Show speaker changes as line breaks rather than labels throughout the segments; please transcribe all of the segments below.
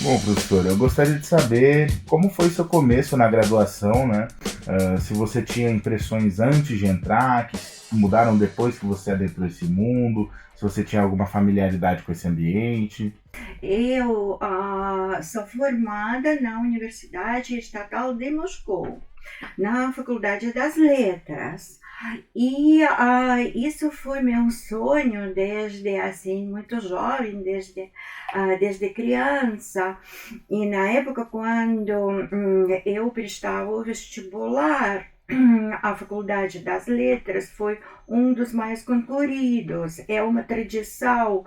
Bom, professor, eu gostaria de saber como foi seu começo na graduação, né? Se você tinha impressões antes de entrar, que mudaram depois que você adentrou esse mundo, se você tinha alguma familiaridade com esse ambiente.
Eu sou formada na Universidade Estatal de Moscou, na Faculdade das Letras. E isso foi meu sonho desde assim muito jovem, desde criança. E na época quando eu prestava o vestibular, a Faculdade das Letras foi um dos mais concorridos. É uma tradição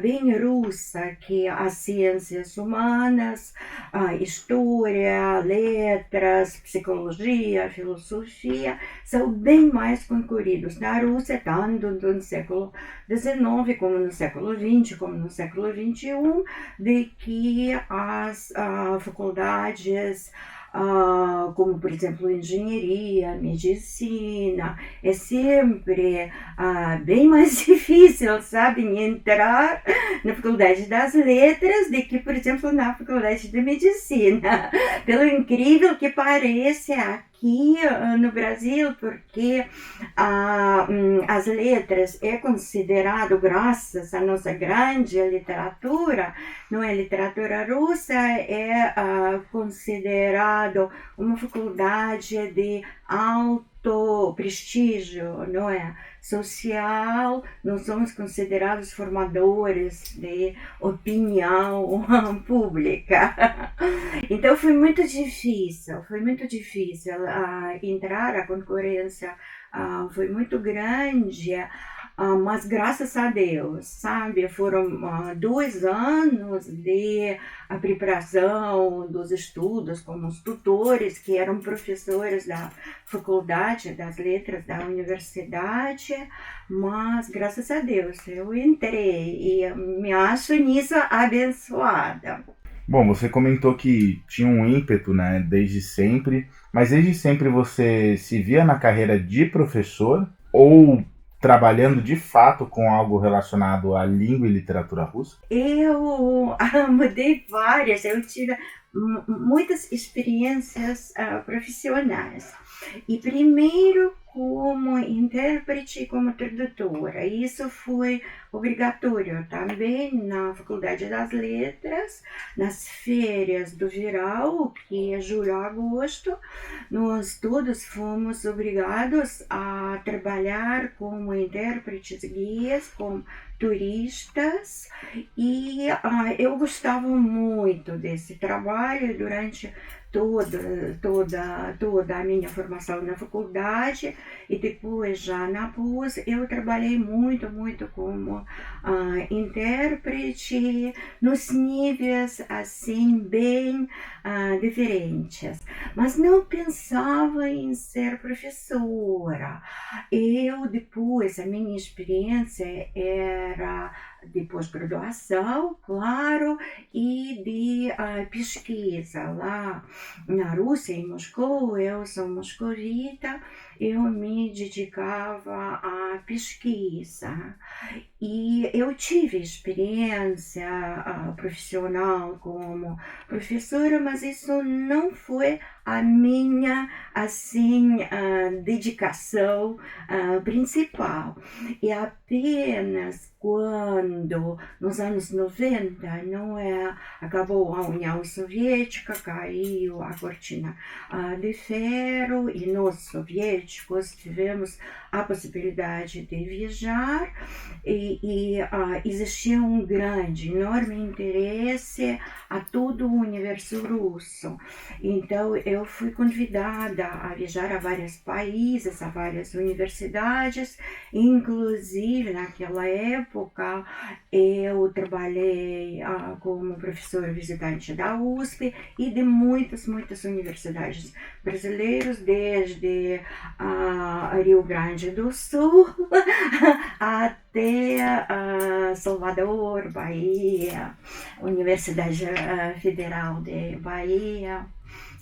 bem russa que as ciências humanas, a história, letras, psicologia, filosofia, são bem mais concorridos na Rússia, tanto no século XIX, como no século XX, como no século XXI, de que as faculdades como por exemplo engenharia, medicina, é sempre bem mais difícil, sabe, entrar na faculdade das letras do que, por exemplo, na faculdade de medicina. Pelo incrível que pareça, aqui no Brasil, porque as letras é considerado, graças à nossa grande literatura, não é literatura russa, é considerado uma faculdade de alto prestígio, não é? Social, não somos considerados formadores de opinião pública. Então foi muito difícil entrar, a concorrência foi muito grande, mas graças a Deus, sabe, foram 2 anos de preparação dos estudos com os tutores que eram professores da faculdade das letras da universidade, mas graças a Deus eu entrei e me acho nisso abençoada.
Bom, você comentou que tinha um ímpeto, né, desde sempre, mas desde sempre você se via na carreira de professor ou trabalhando de fato com algo relacionado à língua e literatura russa?
Eu mudei várias, eu tive muitas experiências profissionais. E primeiro como intérprete e como tradutora. Isso foi obrigatório também na Faculdade das Letras, nas férias do verão, que é julho a agosto, nós todos fomos obrigados a trabalhar como intérpretes guias, com turistas, e eu gostava muito desse trabalho durante toda a minha formação na faculdade, e depois já na pós eu trabalhei muito como intérprete nos níveis assim bem diferentes, mas não pensava em ser professora. Eu depois, a minha experiência era de pós-graduação, claro, e de pesquisa lá na Rússia, em Moscou. Eu sou moscovita, eu me dedicava à pesquisa. E eu tive experiência profissional como professora, mas isso não foi a minha assim dedicação principal. E apenas quando, nos anos 90, não é, acabou a União Soviética, caiu a cortina de ferro e nós soviéticos tivemos a possibilidade de viajar, e existia um grande, enorme interesse a todo o universo russo. Então eu fui convidada a viajar a vários países, a várias universidades, inclusive naquela época eu trabalhei como professora visitante da USP e de muitas universidades brasileiras, desde Rio Grande do Sul até Salvador, Bahia, Universidade Federal de Bahia,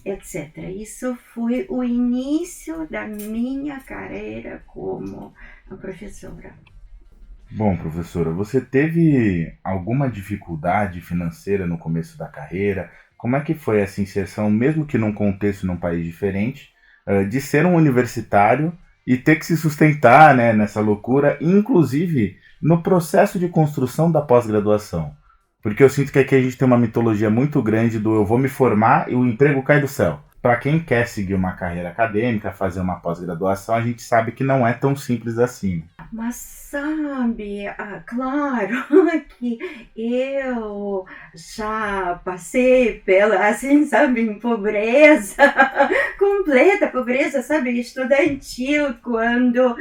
etc. Isso foi o início da minha carreira como professora.
Bom, professora, você teve alguma dificuldade financeira no começo da carreira? Como é que foi essa inserção, mesmo que num contexto, num país diferente, de ser um universitário e ter que se sustentar, né, nessa loucura, inclusive no processo de construção da pós-graduação? Porque eu sinto que aqui a gente tem uma mitologia muito grande do eu vou me formar e o emprego cai do céu. Para quem quer seguir uma carreira acadêmica, fazer uma pós-graduação, a gente sabe que não é tão simples assim.
Mas sabe, claro que eu já passei pela, assim, sabe, em pobreza, completa pobreza, sabe, estudantil, quando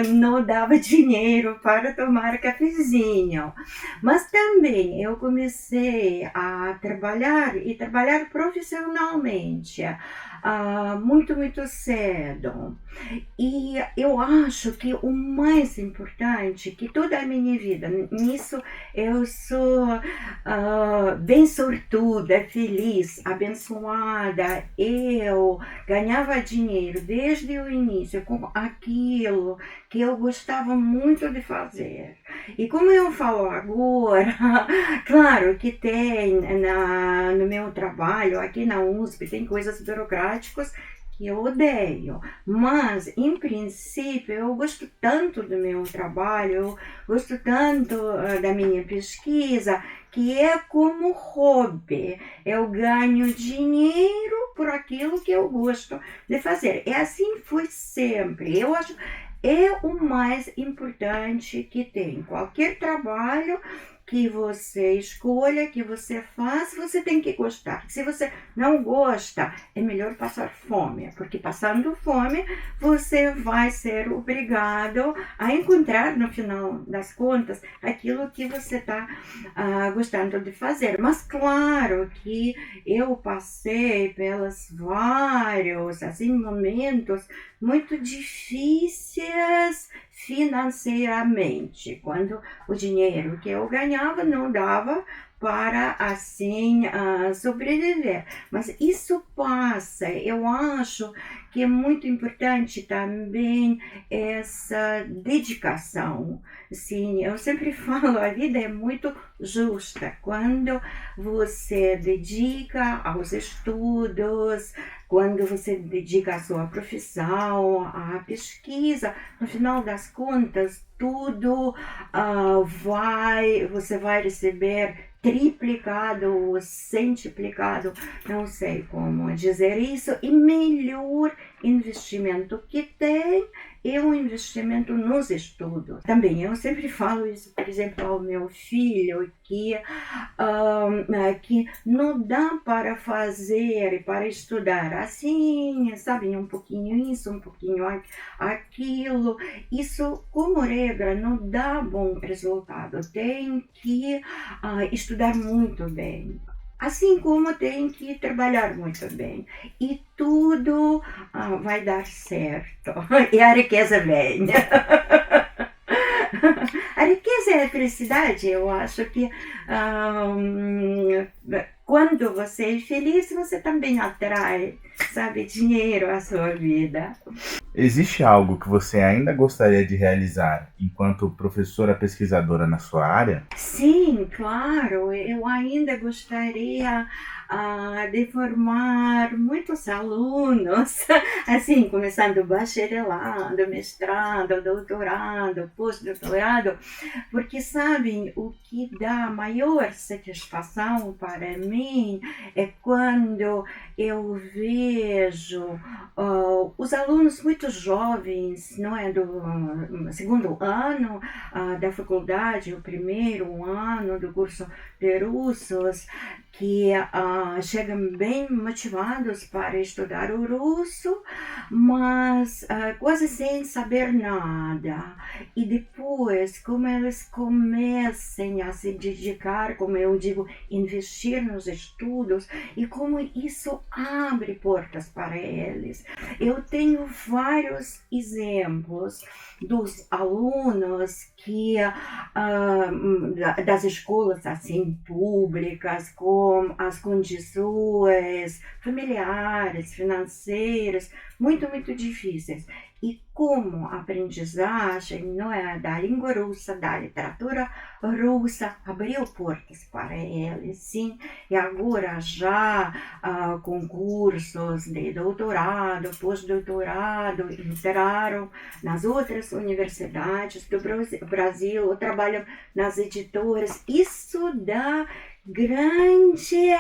não dava dinheiro para tomar cafezinho. Mas também eu comecei a trabalhar e trabalhar profissionalmente, muito, muito cedo. E eu acho que o mais importante, que toda a minha vida, nisso eu sou bem sortuda, feliz, abençoada. Eu ganhava dinheiro desde o início com aquilo que eu gostava muito de fazer. E como eu falo agora, claro que tem no meu trabalho, aqui na USP, tem coisas burocráticas que eu odeio, mas em princípio eu gosto tanto do meu trabalho, eu gosto tanto da minha pesquisa, que é como hobby. Eu ganho dinheiro por aquilo que eu gosto de fazer. E assim foi sempre. Eu acho é o mais importante que tem. Qualquer trabalho que você escolha, que você faça, você tem que gostar. Se você não gosta, é melhor passar fome, porque passando fome, você vai ser obrigado a encontrar, no final das contas, aquilo que você está gostando de fazer. Mas claro que eu passei pelos vários assim, momentos muito difíceis financeiramente, quando o dinheiro que eu ganhava não dava para assim sobreviver. Mas isso passa. Eu acho que é muito importante também essa dedicação. Sim, eu sempre falo, a vida é muito justa quando você dedica aos estudos, quando você dedica à sua profissão, à pesquisa. No final das contas, tudo você vai receber triplicado ou centuplicado, não sei como dizer isso, e melhor investimento que tem é o investimento nos estudos. Também eu sempre falo isso, por exemplo, ao meu filho, que não dá para fazer, para estudar assim, sabe, um pouquinho isso, um pouquinho aquilo. Isso, como regra, não dá bom resultado. Tem que estudar muito bem. Assim como tem que trabalhar muito bem. E tudo vai dar certo. E a riqueza vem. A riqueza é a felicidade. Eu acho que quando você é feliz, você também atrai, sabe, dinheiro à sua vida.
Existe algo que você ainda gostaria de realizar enquanto professora pesquisadora na sua área?
Sim, claro, eu ainda gostaria de formar muitos alunos, assim, começando bacharelado, mestrado, doutorado, pós-doutorado, porque sabem o que dá maior satisfação para mim é quando eu vejo os alunos muito jovens, não é, do segundo ano da faculdade, o primeiro ano do curso de russos, que chegam bem motivados para estudar o russo, mas quase sem saber nada. E depois, como eles comecem a se dedicar, como eu digo, investir nos estudos, e como isso abre portas para eles. Eu tenho vários exemplos dos alunos que das escolas assim públicas, com as condições familiares, financeiras muito, muito difíceis. e como a aprendizagem, não é, da língua russa, da literatura russa, abriu portas para eles, sim, e agora já concursos de doutorado, pós-doutorado, entraram nas outras universidades do Brasil, trabalham nas editoras. Isso dá grande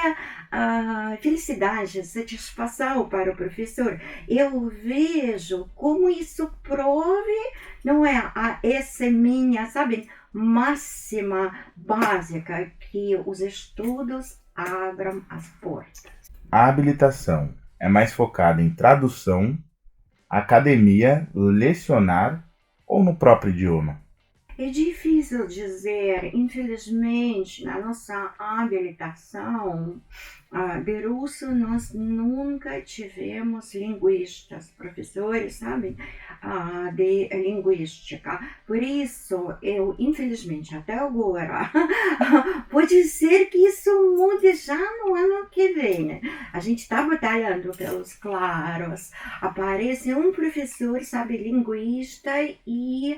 felicidade, satisfação para o professor. Eu vejo como isso prove, não é, essa minha, sabe, máxima básica, que os estudos abram as portas.
A habilitação é mais focada em tradução, academia, lecionar ou no próprio idioma?
É difícil dizer, infelizmente, na nossa habilitação de russo, nós nunca tivemos linguistas, professores, sabe, de linguística. Por isso, eu, infelizmente, até agora, pode ser que isso mude já no ano que vem, né? A gente está batalhando pelos claros. Aparece um professor, sabe, linguista e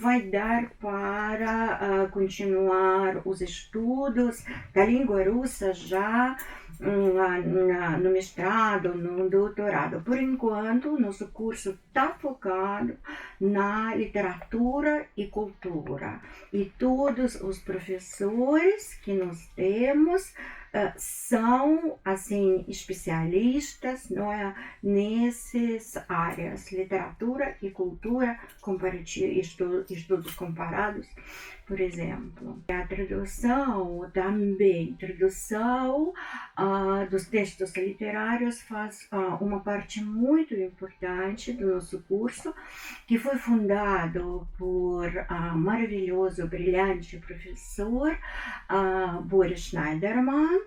vai dar para continuar os estudos da língua russa já no mestrado, no doutorado. Por enquanto, nosso curso está focado na literatura e cultura. E todos os professores que nós temos são, assim, especialistas, não é, nessas áreas, literatura e cultura, estudos comparados, por exemplo. A tradução também, tradução dos textos literários faz uma parte muito importante do nosso curso, que foi fundado por maravilhoso, brilhante professor Boris Schneiderman,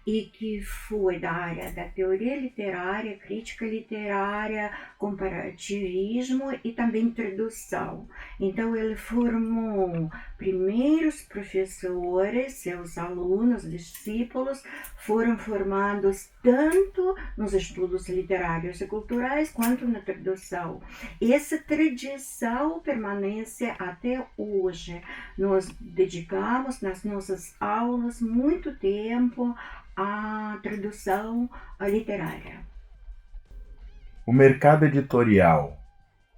e que foi da área da teoria literária, crítica literária, comparativismo e também tradução. Então ele formou primeiros professores, seus alunos, discípulos, foram formados tanto nos estudos literários e culturais quanto na tradução. Essa tradição permanece até hoje. Nós dedicamos nas nossas aulas muito tempo à tradução literária.
O mercado editorial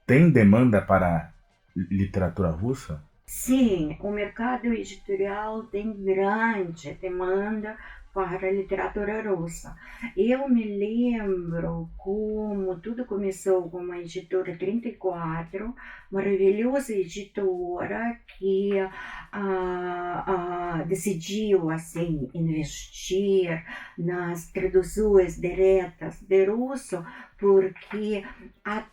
tem demanda para literatura russa?
Sim, o mercado editorial tem grande demanda para a literatura russa. Eu me lembro como tudo começou com uma editora 34, maravilhosa editora que decidiu assim investir nas traduções diretas de russo, porque até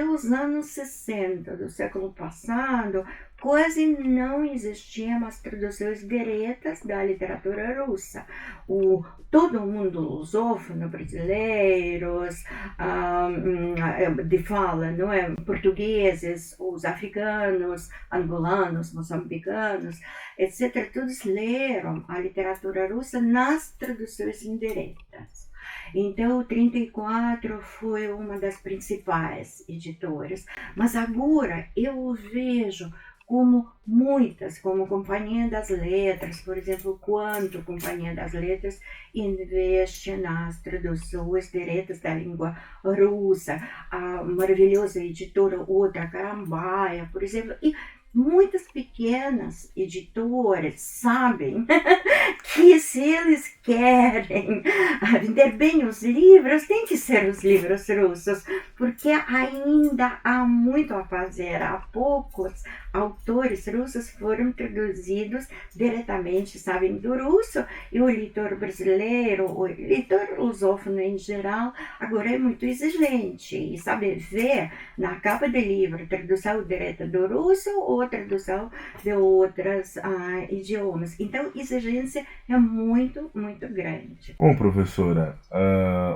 os anos 60 do século passado, quase não existiam mais traduções diretas da literatura russa. Todo mundo lusófono, brasileiros, de fala, não é? Portugueses, os africanos, angolanos, moçambicanos, etc., todos leram a literatura russa nas traduções indiretas. Então, o 34 foi uma das principais editoras. Mas agora eu vejo como muitas, como Companhia das Letras, por exemplo, quanto Companhia das Letras investe nas traduções diretas da língua russa, a maravilhosa editora Outra Carambaia, por exemplo, e muitas pequenas editoras sabem que se eles querem vender bem os livros, tem que ser os livros russos, porque ainda há muito a fazer. Há poucos autores russos foram traduzidos diretamente, sabem, do russo, e o leitor brasileiro, o leitor lusófono em geral, agora é muito exigente e sabe ver na capa do livro tradução direta do russo ou tradução de outros idiomas. Então, a exigência é muito, muito grande.
Bom, professora,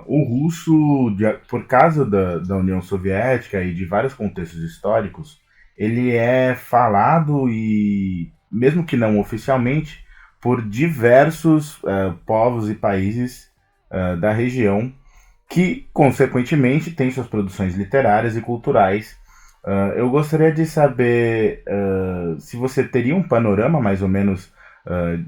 o russo, por causa da União Soviética e de vários contextos históricos, ele é falado, e mesmo que não oficialmente, por diversos povos e países da região, que, consequentemente, tem suas produções literárias e culturais. Eu gostaria de saber se você teria um panorama, mais ou menos,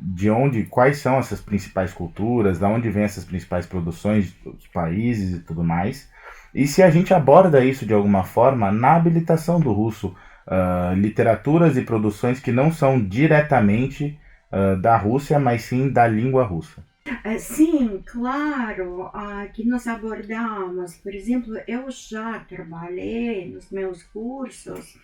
de onde, quais são essas principais culturas, da onde vêm essas principais produções dos países e tudo mais, e se a gente aborda isso de alguma forma na habilitação do russo, literaturas e produções que não são diretamente da Rússia, mas sim da língua russa.
Sim, claro, que nós abordamos. Por exemplo, eu já trabalhei nos meus cursos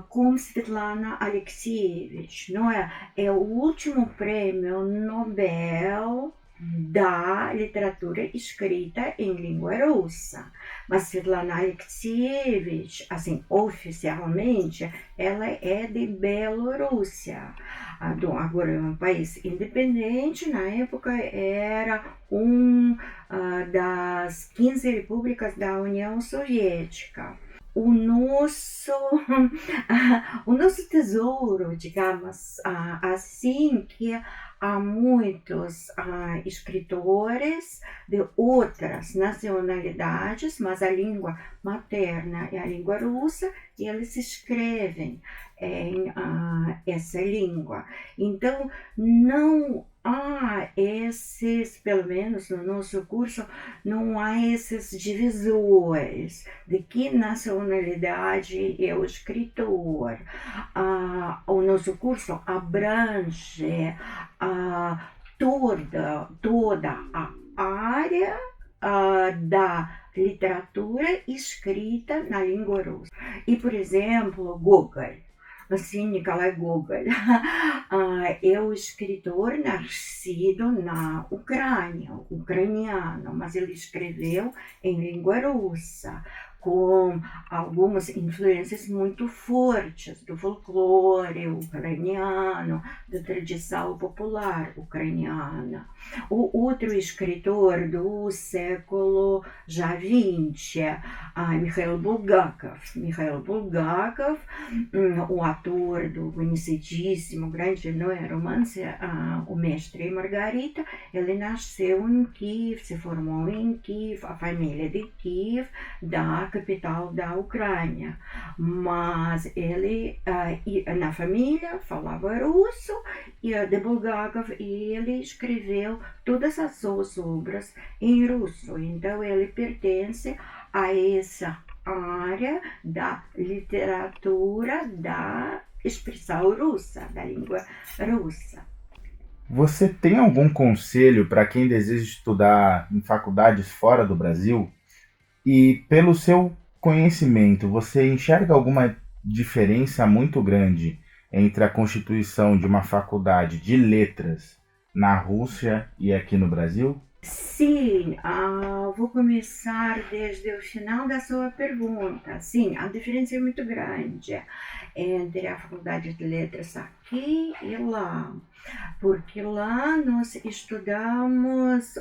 com Svetlana Alexievich, não é? É o último prêmio Nobel da literatura escrita em língua russa. Mas Svetlana Alexievich, assim, oficialmente, ela é de Bielorrússia. Agora é um país independente, na época era das 15 repúblicas da União Soviética. O nosso, o nosso tesouro, digamos assim, que há muitos escritores de outras nacionalidades, mas a língua materna é a língua russa, e eles escrevem em essa língua. Então, não há esses, pelo menos no nosso curso, não há esses divisores de que nacionalidade é o escritor. O nosso curso abrange toda a área da literatura escrita na língua russa. E, por exemplo, Gogol. Assim, Nikolai Gogol é o escritor nascido na Ucrânia, ucraniano, mas ele escreveu em língua russa, com algumas influências muito fortes do folclore ucraniano, da tradição popular ucraniana. O outro escritor do século já XX, Mikhail Bulgakov. Mikhail Bulgakov, o ator do conhecidíssimo grande romance O Mestre e Margarita, ele nasceu em Kiev, se formou em Kiev, a família de Kiev, da capital da Ucrânia, mas ele na família falava russo, e de Bulgakov, e ele escreveu todas as suas obras em russo, então ele pertence a essa área da literatura da expressão russa, da língua russa.
Você tem algum conselho para quem deseja estudar em faculdades fora do Brasil? E pelo seu conhecimento, você enxerga alguma diferença muito grande entre a constituição de uma faculdade de letras na Rússia e aqui no Brasil?
Sim, vou começar desde o final da sua pergunta. Sim, a diferença é muito grande entre a Faculdade de Letras aqui e lá, porque lá nós estudamos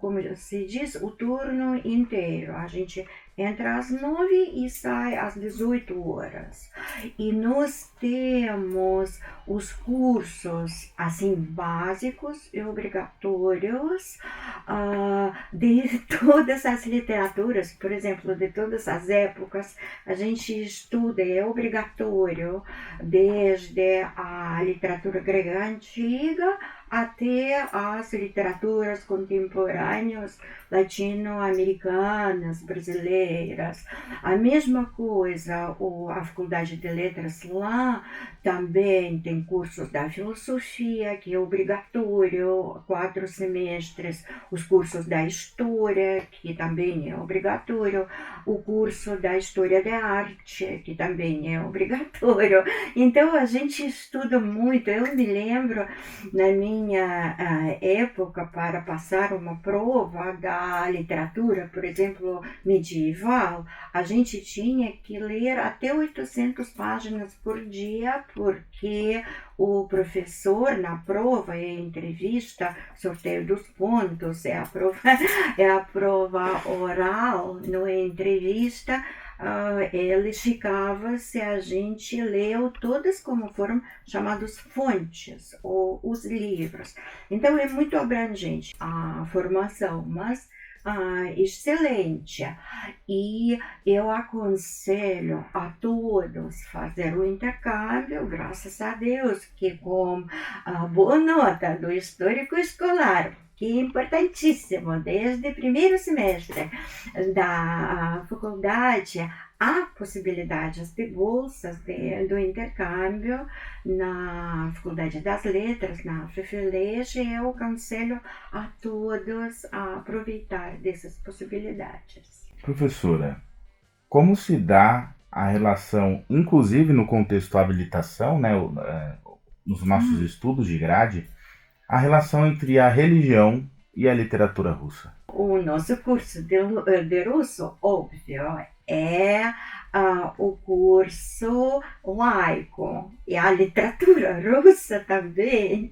como se diz, o turno inteiro. A gente entra às 9 e sai às 18 horas. E nós temos os cursos, assim, básicos e obrigatórios de todas as literaturas, por exemplo, de todas as épocas. A gente estuda, é obrigatório, desde a literatura grega antiga até as literaturas contemporâneas latino-americanas, brasileiras. A mesma coisa, a Faculdade de Letras lá também tem cursos da filosofia, que é obrigatório, 4 semestres, os cursos da história, que também é obrigatório, o curso da história da arte, que também é obrigatório. Então a gente estuda muito. Eu me lembro, na minha época, para passar uma prova da literatura, por exemplo, medieval, a gente tinha que ler até 800 páginas por dia, porque o professor, na prova e entrevista, sorteio dos pontos, é a prova oral, na entrevista, ele ficava se a gente leu todas como foram chamadas fontes, ou os livros. Então é muito abrangente a formação, mas excelente. E eu aconselho a todos fazer o intercâmbio, graças a Deus, que com a boa nota do histórico escolar, que é importantíssimo, desde o primeiro semestre da faculdade, há possibilidades de bolsas do intercâmbio na Faculdade das Letras, na FFLEGE. Eu aconselho a todos a aproveitar dessas possibilidades.
Professora, como se dá a relação, inclusive no contexto da habilitação, né, nos nossos estudos de grade, a relação entre a religião e a literatura russa?
O nosso curso de russo, óbvio, é o curso laico. E a literatura russa também.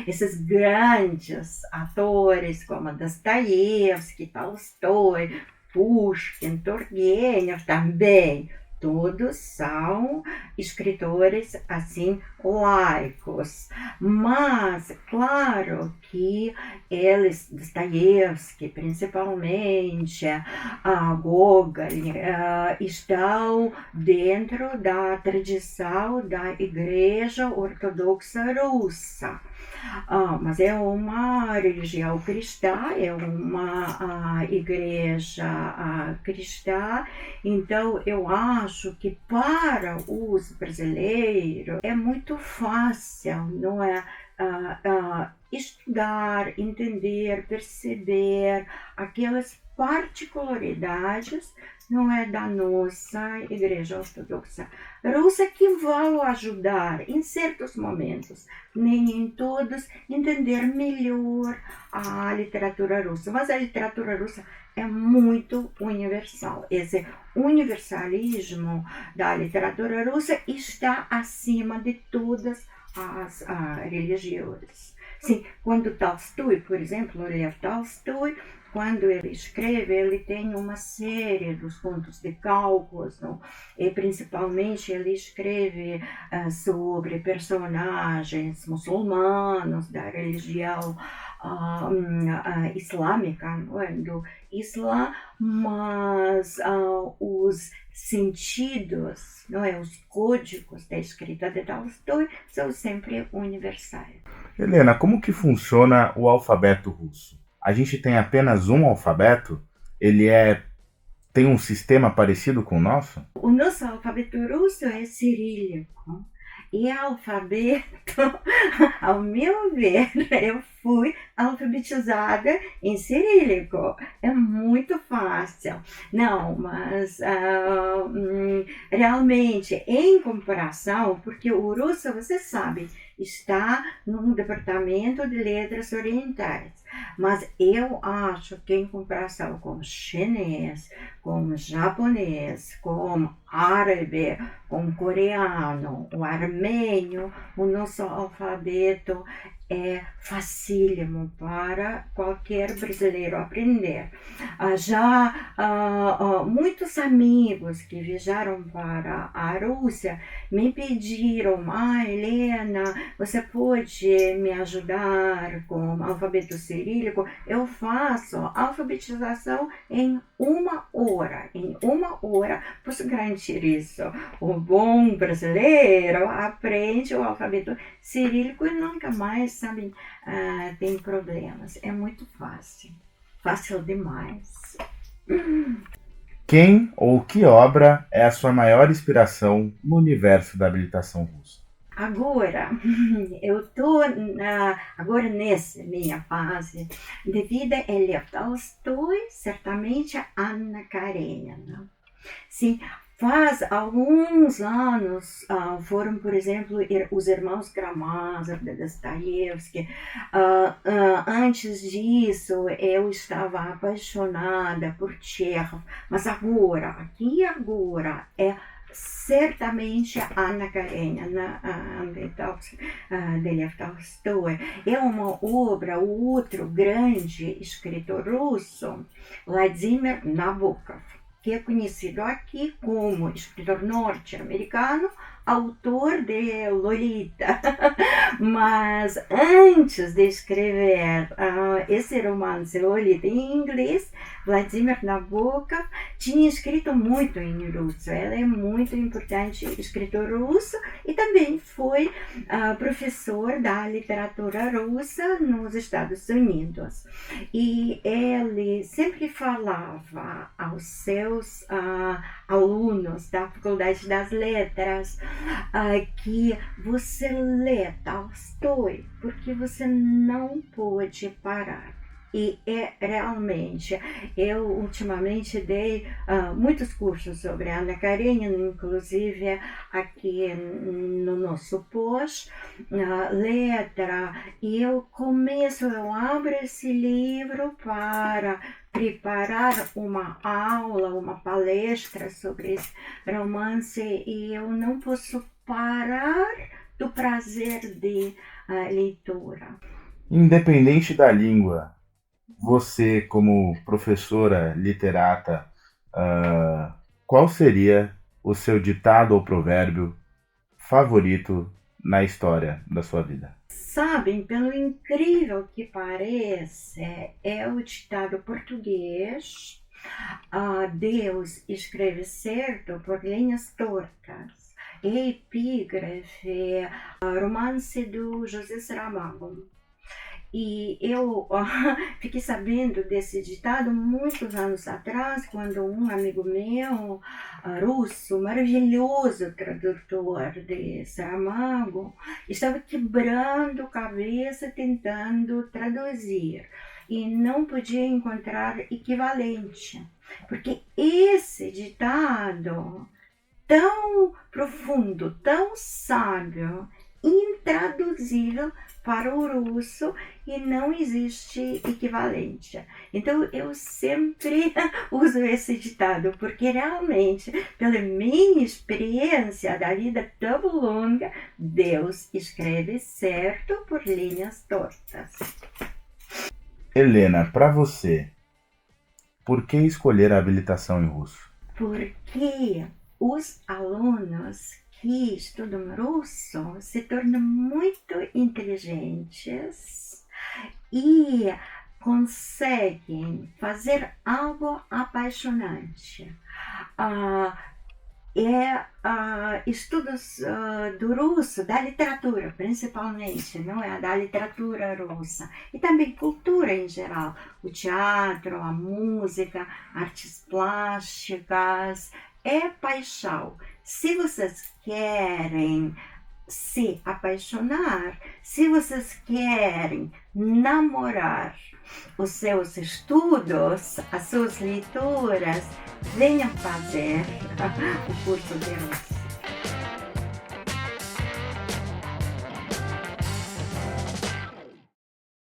Esses grandes atores como Dostoiévski, Tolstói, Pushkin, Turgenev também. Todos são escritores assim laicos, mas claro que eles, Dostoiévski principalmente, Gogol, estão dentro da tradição da Igreja Ortodoxa Russa. Mas é uma religião cristã, é uma igreja cristã, então eu acho que para os brasileiros é muito fácil, não é? Estudar, entender, perceber aquelas particularidades, não é, da nossa Igreja Ortodoxa Russa, que vão ajudar em certos momentos, nem em todos, entender melhor a literatura russa. Mas a literatura russa é muito universal. Esse universalismo da literatura russa está acima de todas as religiões. Sim, quando Tolstói, por exemplo, Lev Tolstói, quando ele escreve, ele tem uma série dos contos de Cáucaso, e principalmente ele escreve sobre personagens muçulmanos da religião islâmica, do Islã, mas os sentidos, não é, os códigos da escrita de Tolstói são sempre universais.
Helena, como que funciona o alfabeto russo? A gente tem apenas um alfabeto? Ele tem um sistema parecido com o nosso?
O nosso alfabeto russo é cirílico. E alfabeto, ao meu ver, eu fui alfabetizada em cirílico. É muito fácil. Não, mas realmente, em comparação, porque o russo, você sabe, está no departamento de letras orientais. Mas eu acho que em comparação com chinês, com japonês, com árabe, com coreano, o armênio, o nosso alfabeto é facílimo para qualquer brasileiro aprender. Muitos amigos que viajaram para a Rússia me pediram: Helena, você pode me ajudar com alfabeto cirílico? Eu faço alfabetização em 1 hora. Em 1 hora, posso garantir isso. O bom brasileiro aprende o alfabeto cirílico e nunca mais, sabe, tem problemas. É muito fácil. Fácil demais.
Quem ou que obra é a sua maior inspiração no universo da habilitação russa?
Agora, eu estou agora nessa minha fase de vida, é Lev Tolstói, certamente Anna Karenina. Sim, faz alguns anos foram, por exemplo, os irmãos Karamazov, de Dostoiévski. Antes disso, eu estava apaixonada por Chekhov, mas agora é certamente Anna Karenina, de Lev Tolstói. É uma obra, o outro grande escritor russo, Vladimir Nabokov, que é conhecido aqui como escritor norte-americano, autor de Lolita. Mas antes de escrever esse romance Lolita em inglês, Vladimir Nabokov tinha escrito muito em russo. Ele é muito importante escritor russo e também foi professor da literatura russa nos Estados Unidos. E ele sempre falava aos seus alunos da Faculdade das Letras que você lê Tolstói porque você não pode parar. E realmente, eu ultimamente dei muitos cursos sobre Ana Karenina, inclusive aqui no nosso pós-letra, e eu abro esse livro para preparar uma aula, uma palestra sobre esse romance, e eu não posso parar do prazer de leitura.
Independente da língua, você, como professora literata, qual seria o seu ditado ou provérbio favorito na história da sua vida?
Sabem, pelo incrível que pareça, é o ditado português: Deus escreve certo por linhas tortas. É epígrafe, romance do José Saramago. E eu fiquei sabendo desse ditado muitos anos atrás, quando um amigo meu, russo, maravilhoso tradutor de Saramago, estava quebrando cabeça tentando traduzir e não podia encontrar equivalente, porque esse ditado tão profundo, tão sábio, intraduzível para o russo, e não existe equivalente. Então eu sempre uso esse ditado, porque realmente, pela minha experiência da vida tão longa, Deus escreve certo por linhas tortas.
Helena, para você, por que escolher a habilitação em russo?
Porque os alunos que estudam russo se tornam muito inteligentes e conseguem fazer algo apaixonante. Estudos do russo, da literatura principalmente, não é? Da literatura russa, e também cultura em geral, o teatro, a música, artes plásticas, é paixão. Se vocês querem se apaixonar, se vocês querem namorar os seus estudos, as suas leituras, venham fazer o curso de russo.